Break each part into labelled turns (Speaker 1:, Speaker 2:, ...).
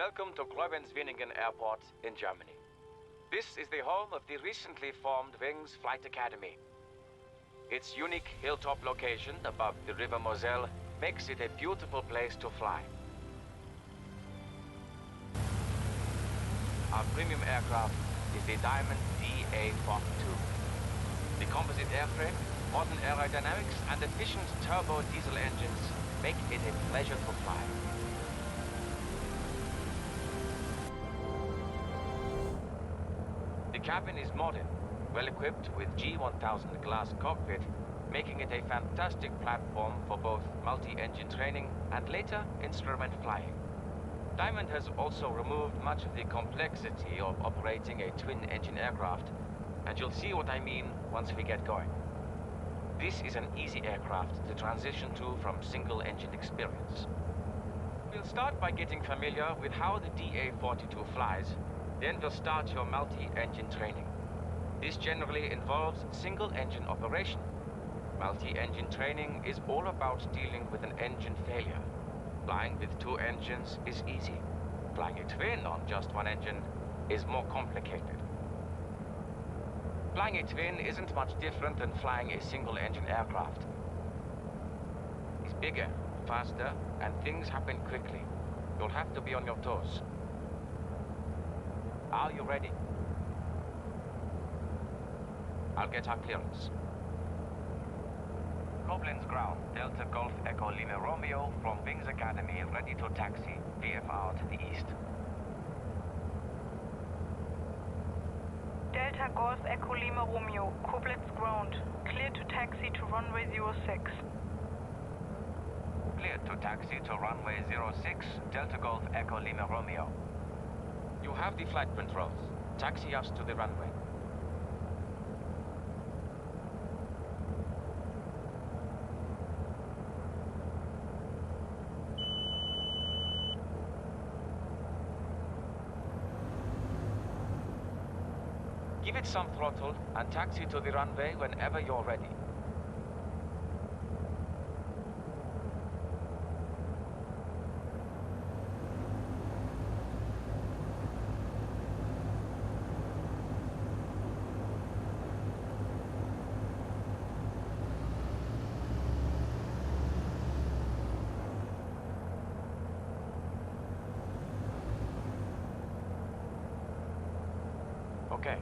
Speaker 1: Welcome to Koblenz Airport in Germany. This is the home of the recently formed Wings Flight Academy. Its unique hilltop location above the River Moselle makes it a beautiful place to fly. Our premium aircraft is the Diamond DA42. The composite airframe, modern aerodynamics and efficient turbo diesel engines make it a pleasure to fly. The cabin is modern, well equipped with G1000 glass cockpit, making it a fantastic platform for both multi-engine training and later instrument flying. Diamond has also removed much of the complexity of operating a twin-engine aircraft, and you'll see what I mean once we get going. This is an easy aircraft to transition to from single-engine experience. We'll start by getting familiar with how the DA42 flies, then we'll start your multi-engine training. This generally involves single-engine operation. Multi-engine training is all about dealing with an engine failure. Flying with two engines is easy. Flying a twin on just one engine is more complicated. Flying a twin isn't much different than flying a single-engine aircraft. It's bigger, faster, and things happen quickly. You'll have to be on your toes. Are you ready? I'll get our clearance. Koblenz ground, Delta Golf Echo Lima Romeo from Wings Academy, ready to taxi, VFR to the east.
Speaker 2: Delta Golf Echo Lima Romeo, Koblenz ground, clear to taxi to runway 06.
Speaker 1: Cleared to taxi to runway 06, Delta Golf Echo Lima Romeo. You have the flight controls. Taxi us to the runway. Give it some throttle and taxi to the runway whenever you're ready. Okay.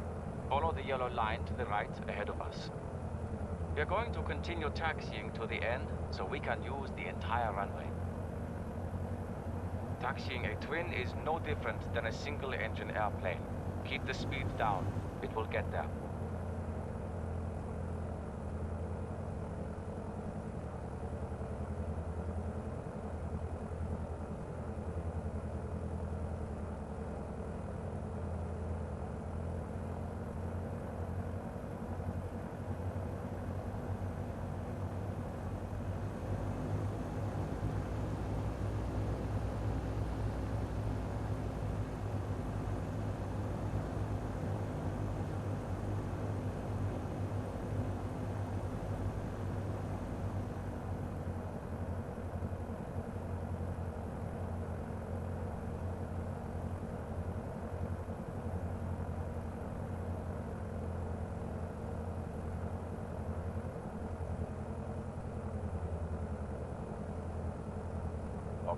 Speaker 1: Follow the yellow line to the right ahead of us. We are going to continue taxiing to the end so we can use the entire runway. Taxiing a twin is no different than a single-engine airplane. Keep the speed down. It will get there.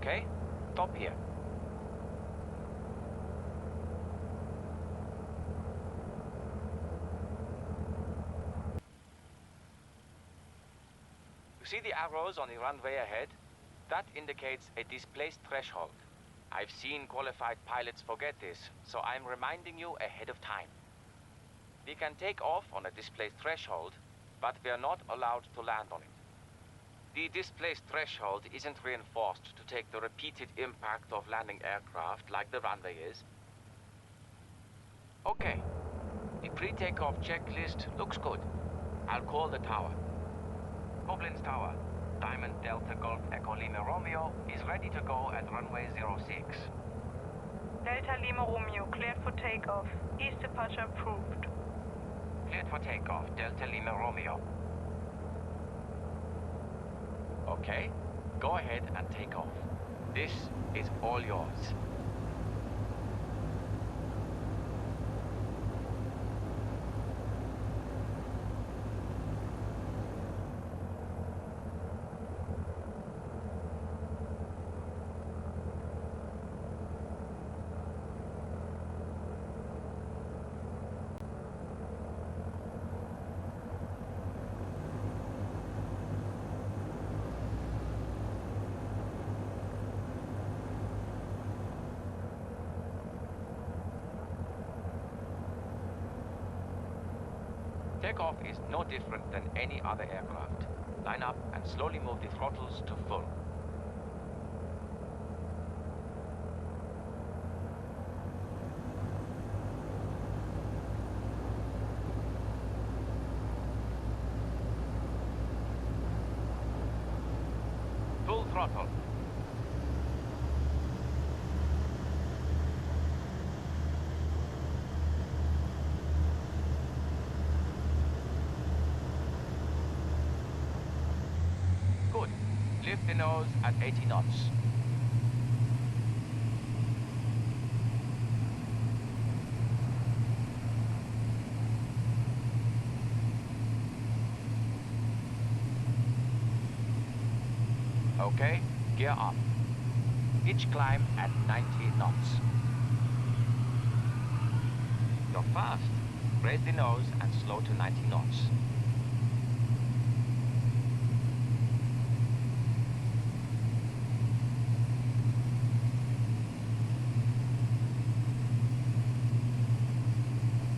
Speaker 1: Okay, stop here. You see the arrows on the runway ahead? That indicates a displaced threshold. I've seen qualified pilots forget this, so I'm reminding you ahead of time. We can take off on a displaced threshold, but we are not allowed to land on it. The displaced threshold isn't reinforced to take the repeated impact of landing aircraft like the runway is. Okay, the pre-takeoff checklist looks good. I'll call the tower. Koblenz Tower, Diamond Delta Golf Echo Lima Romeo is ready to go at runway 06.
Speaker 2: Delta Lima Romeo, cleared for takeoff. East departure approved.
Speaker 1: Cleared for takeoff, Delta Lima Romeo. Okay, go ahead and take off. This is all yours. Takeoff is no different than any other aircraft. Line up and slowly move the throttles to full. Full throttle. Good. Lift the nose at 80 knots. Okay, gear up. Pitch climb at 90 knots. You're fast. Raise the nose and slow to 90 knots.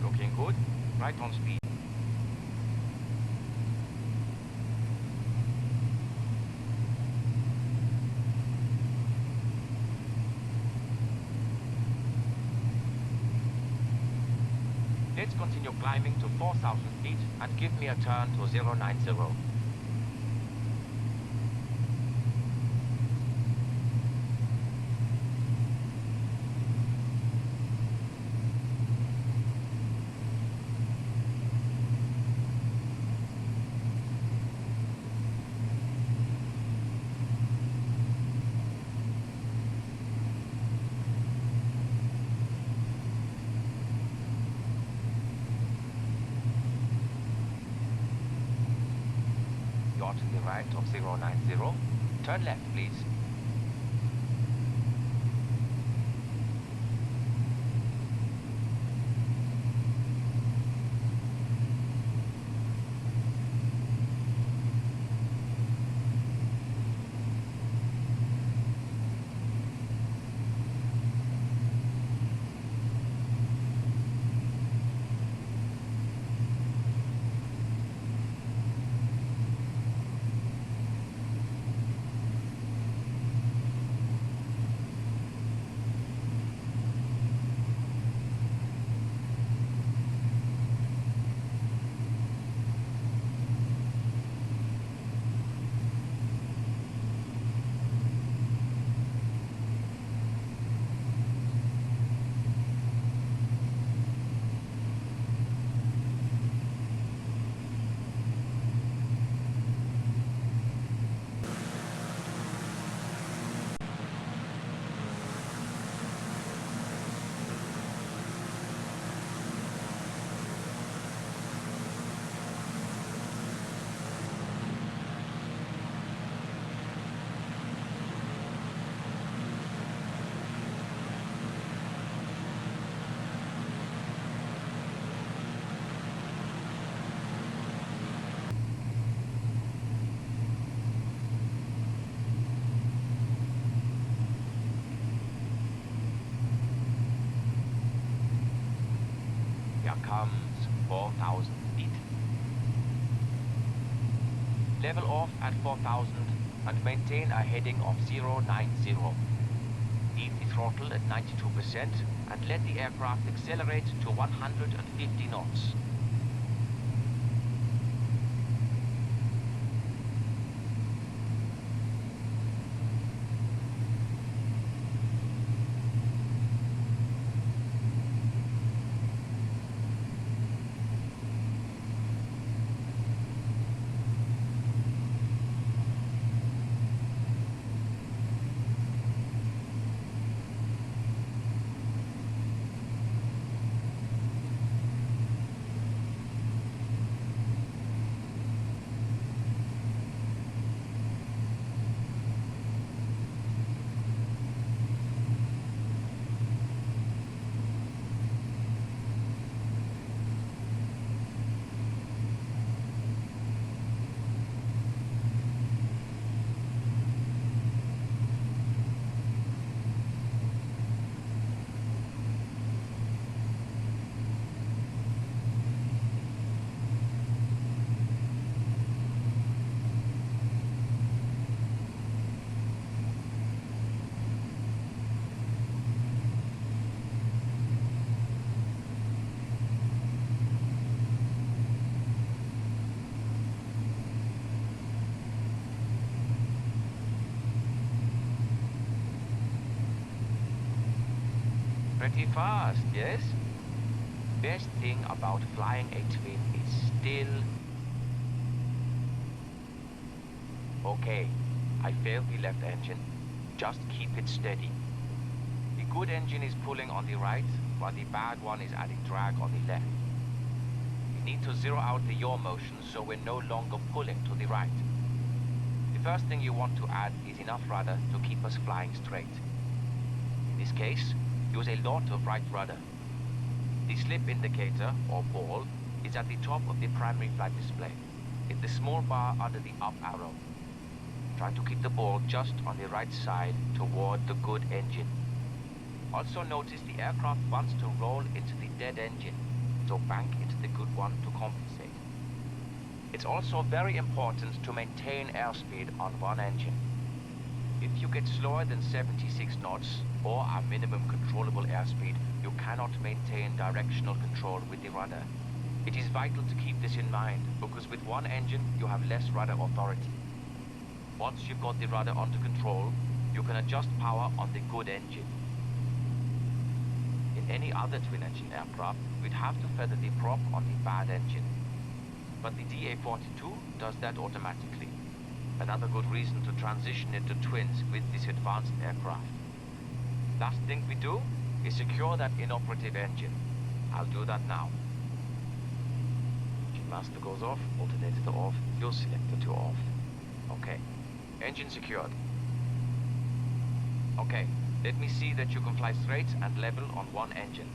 Speaker 1: Looking good. Right on speed. Let's continue climbing to 4,000 feet and give me a turn to 090. To the right of 090. Turn left, please. Comes 4,000 feet. Level off at 4,000 and maintain a heading of 090. Leave the throttle at 92% and let the aircraft accelerate to 150 knots. Pretty fast, yes? Best thing about flying a twin is still... Okay, I failed the left engine. Just keep it steady. The good engine is pulling on the right, while the bad one is adding drag on the left. We need to zero out the yaw motion so we're no longer pulling to the right. The first thing you want to add is enough rudder to keep us flying straight. In this case, use a lot of right rudder. The slip indicator, or ball, is at the top of the primary flight display, in the small bar under the up arrow. Try to keep the ball just on the right side toward the good engine. Also notice the aircraft wants to roll into the dead engine, so bank into the good one to compensate. It's also very important to maintain airspeed on one engine. If you get slower than 76 knots, or our minimum controllable airspeed, you cannot maintain directional control with the rudder. It is vital to keep this in mind, because with one engine you have less rudder authority. Once you've got the rudder under control, you can adjust power on the good engine. In any other twin-engine aircraft, we'd have to feather the prop on the bad engine. But the DA42 does that automatically. Another good reason to transition into twins with this advanced aircraft. Last thing we do is secure that inoperative engine. I'll do that now. Engine master goes off, alternator off, fuel selector to off. Okay, engine secured. Okay, let me see that you can fly straight and level on one engine.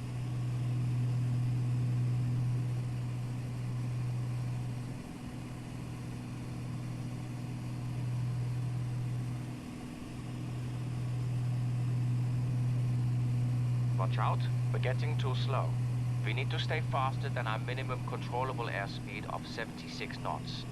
Speaker 1: Watch out, we're getting too slow. We need to stay faster than our minimum controllable airspeed of 76 knots.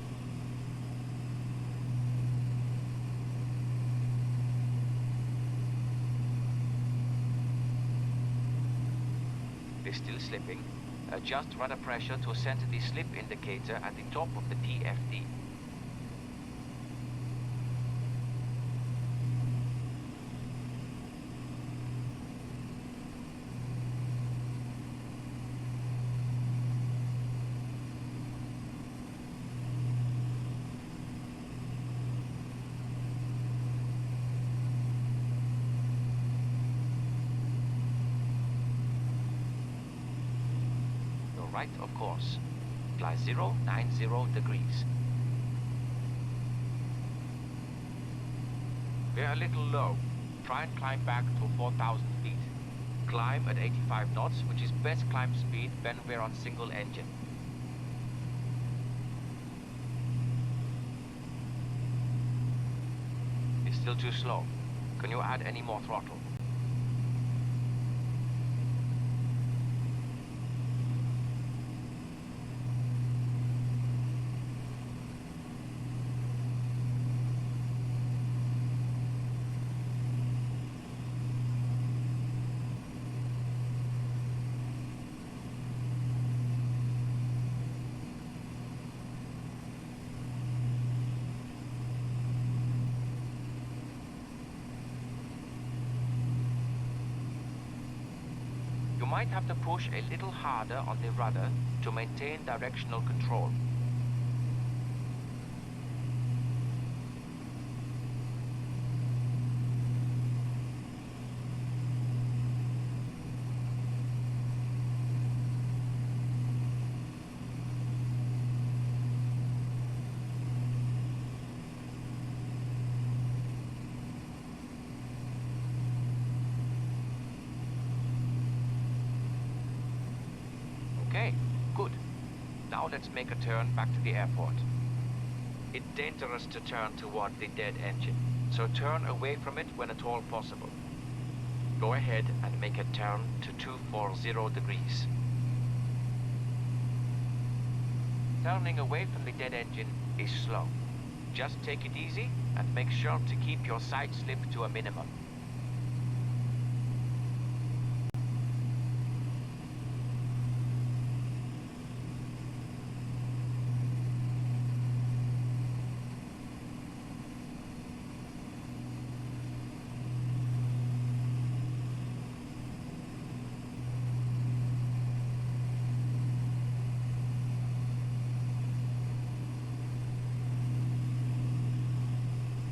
Speaker 1: We're still slipping. Adjust rudder pressure to center the slip indicator at the top of the PFD. Right, of course. Fly 090 degrees. We're a little low. Try and climb back to 4,000 feet. Climb at 85 knots, which is best climb speed when we're on single engine. It's still too slow. Can you add any more throttle? You might have to push a little harder on the rudder to maintain directional control. Okay, good. Now let's make a turn back to the airport. It's dangerous to turn toward the dead engine, so turn away from it when at all possible. Go ahead and make a turn to 240 degrees. Turning away from the dead engine is slow. Just take it easy and make sure to keep your side slip to a minimum.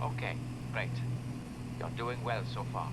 Speaker 1: Okay, great. You're doing well so far.